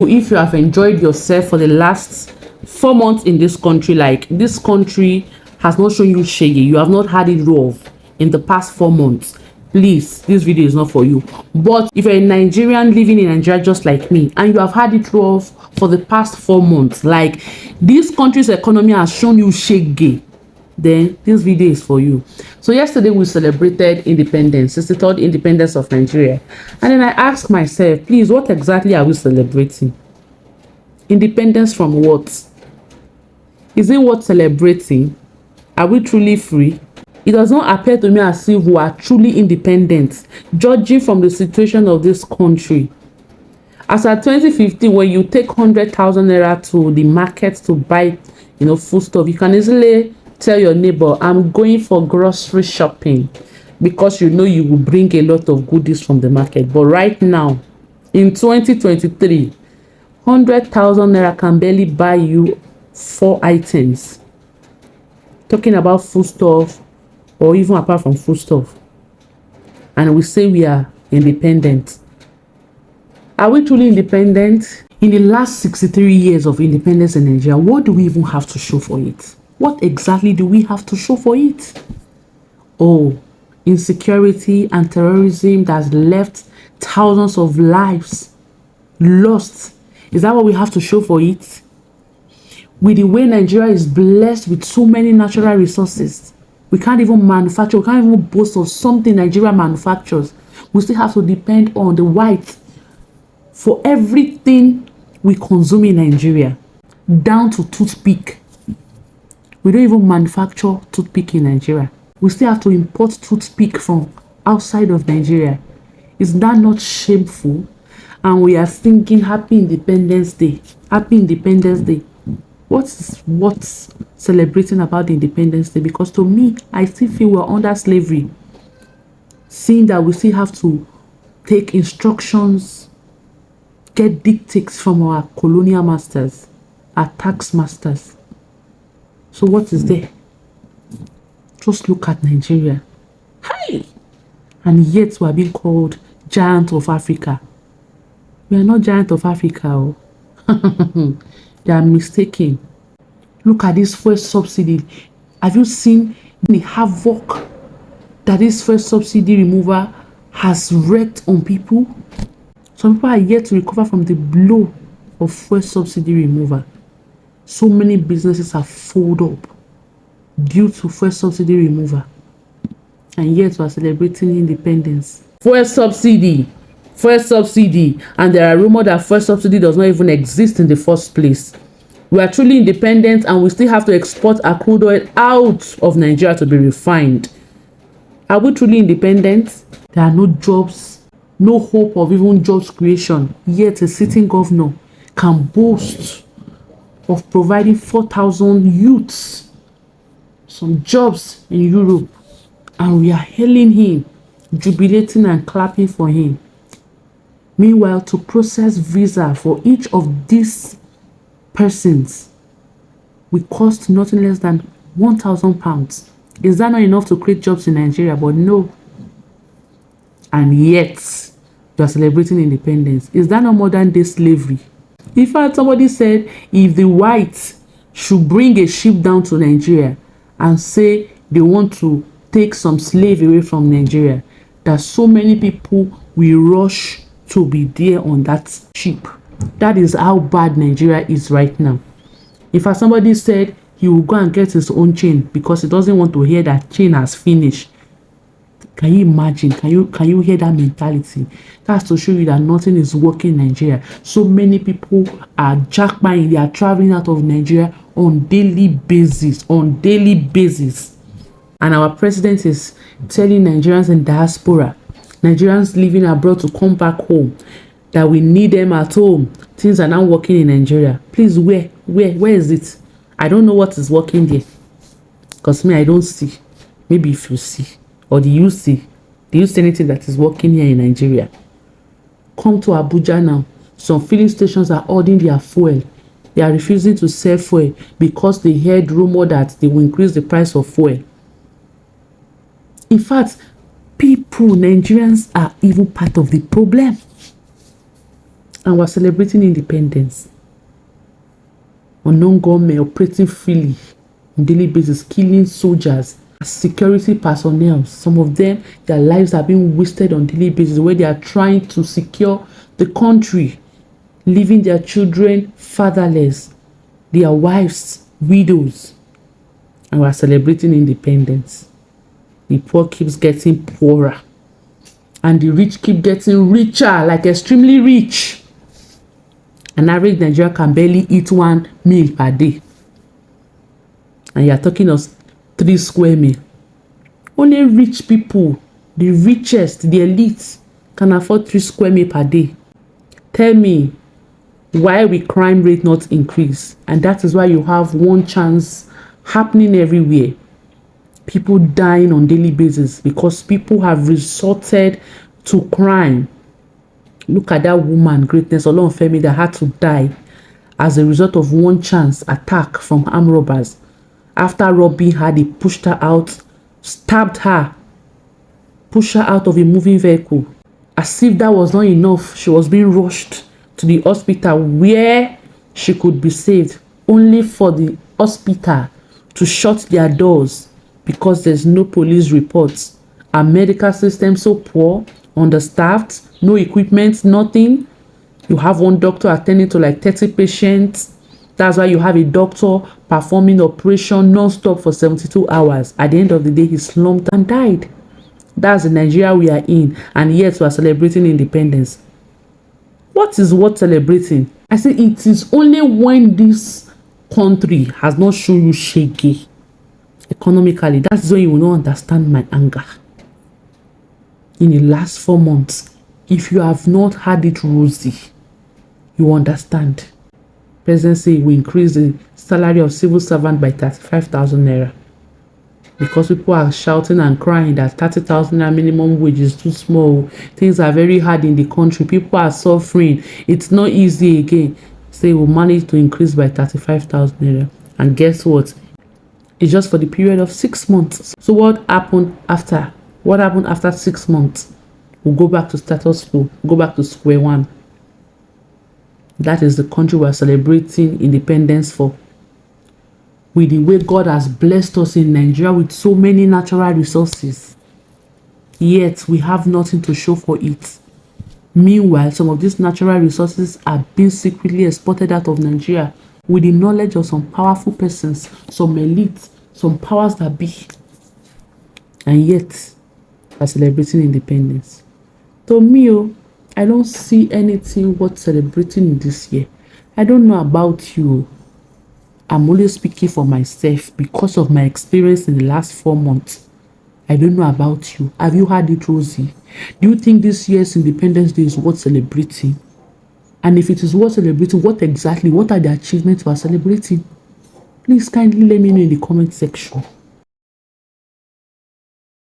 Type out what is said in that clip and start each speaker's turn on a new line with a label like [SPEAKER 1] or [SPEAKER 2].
[SPEAKER 1] If you have enjoyed yourself for the last 4 months in this country, like this country has not shown you shaggy, you have not had it rough in the past 4 months, please, this video is not for you. But if you're a Nigerian living in Nigeria just like me and you have had it rough for the past 4 months, like this country's economy has shown you shaggy, then this video is for you. So yesterday we celebrated independence, 63rd independence of Nigeria, and then I asked myself, please, what exactly are we celebrating? Independence from what? Is it worth celebrating? Are we truly free? It does not appear to me as if we are truly independent, judging from the situation of this country. As at 2015, when you take 100,000 naira to the market to buy food stuff, you can easily tell your neighbor, I'm going for grocery shopping, because you will bring a lot of goodies from the market. But right now, in 2023, 100,000 naira can barely buy you 4 items. Talking about food stuff, or even apart from food stuff, and we say we are independent. Are we truly independent? In the last 63 years of independence in Nigeria, what do we even have to show for it? What exactly do we have to show for it? Oh, insecurity and terrorism that has left thousands of lives lost. Is that what we have to show for it? With the way Nigeria is blessed with so many natural resources, we can't even manufacture, we can't even boast of something Nigeria manufactures. We still have to depend on the white for everything we consume in Nigeria, down to toothpick. We don't even manufacture toothpick in Nigeria. We still have to import toothpick from outside of Nigeria. Is that not shameful? And we are thinking Happy Independence Day. Happy Independence Day. What's celebrating about the Independence Day? Because to me, I still feel we're under slavery. Seeing that we still have to take instructions, get dictates from our colonial masters, our tax masters. So what is there? Just look at Nigeria. Hi! And yet we are being called giant of Africa. We are not giant of Africa. Oh. They are mistaken. Look at this fuel subsidy. Have you seen the havoc that this fuel subsidy removal has wreaked on people? Some people are yet to recover from the blow of fuel subsidy removal. So many businesses have folded up due to fuel subsidy removal, and yet we are celebrating independence. Fuel subsidy, and there are rumors that fuel subsidy does not even exist in the first place. We are truly independent, and we still have to export our crude oil out of Nigeria to be refined. Are we truly independent? There are no jobs, no hope of even jobs creation, yet a sitting governor can boast of providing 4,000 youths some jobs in Europe, and we are hailing him, jubilating and clapping for him. Meanwhile, to process visa for each of these persons will cost nothing less than £1,000. Is that not enough to create jobs in Nigeria? But no. And yet, you are celebrating independence. Is that not modern day slavery? In fact, somebody said if the whites should bring a ship down to Nigeria and say they want to take some slave away from Nigeria, that so many people will rush to be there on that ship. That is how bad Nigeria is right now. In fact, somebody said he will go and get his own chain because he doesn't want to hear that chain has finished. Can you imagine? Can you hear that mentality? That's to show you that nothing is working in Nigeria. So many people are jackpotting. They are traveling out of Nigeria on daily basis. And our president is telling Nigerians in diaspora, Nigerians living abroad, to come back home, that we need them at home. Things are not working in Nigeria. Please, where is it? I don't know what is working there, because me, I don't see. Maybe if you see, or do you see anything that is working here in Nigeria? Come to Abuja now. Some filling stations are holding their fuel. They are refusing to sell fuel because they heard rumor that they will increase the price of fuel. In fact, Nigerians are even part of the problem. And we're celebrating independence. Unknown government operating freely on daily basis, killing soldiers, security personnel. Some of them, their lives are being wasted on daily basis where they are trying to secure the country, leaving their children fatherless, their wives widows. And we're celebrating independence. The poor keeps getting poorer, and the rich keep getting richer, like extremely rich. An average Nigerian can barely eat 1 meal per day, and you're talking of 3 square meal. Only rich people, the richest, the elite, can afford 3 square meal per day. Tell me, why will crime rate not increase? And that is why you have one chance happening everywhere. People dying on daily basis because people have resorted to crime. Look at that woman, Greatness Olorunfemi, that had to die as a result of one chance attack from armed robbers. After robbing her, they pushed her out, stabbed her, pushed her out of a moving vehicle. As if that was not enough, she was being rushed to the hospital where she could be saved, only for the hospital to shut their doors because there's no police reports. Our medical system so poor, understaffed, no equipment, nothing. You have one doctor attending to like 30 patients. That's why you have a doctor performing operation non-stop for 72 hours. At the end of the day, he slumped and died. That's the Nigeria we are in, and yet we are celebrating independence. What is worth celebrating? I say it is only when this country has not shown you shaky economically. That's when you will not understand my anger. In the last 4 months, if you have not had it rosy, you understand. President say we increase the salary of civil servant by 35,000 naira. Because people are shouting and crying that 30,000 naira minimum wage is too small. Things are very hard in the country. People are suffering. It's not easy again. Say we'll manage to increase by 35,000 naira. And guess what? It's just for the period of 6 months. So what happened after? What happened after 6 months? We'll go back to status quo. Go back to square one. That is the country we're celebrating independence for. With the way God has blessed us in Nigeria with so many natural resources, yet we have nothing to show for it. Meanwhile, some of these natural resources are being secretly exported out of Nigeria with the knowledge of some powerful persons, some elites, some powers that be. And yet, we're celebrating independence. To me, I don't see anything worth celebrating this year. I don't know about you. I'm only speaking for myself because of my experience in the last 4 months. I don't know about you. Have you had it rosy? Do you think this year's Independence Day is worth celebrating? And if it is worth celebrating, what are the achievements we are celebrating? Please kindly let me know in the comment section.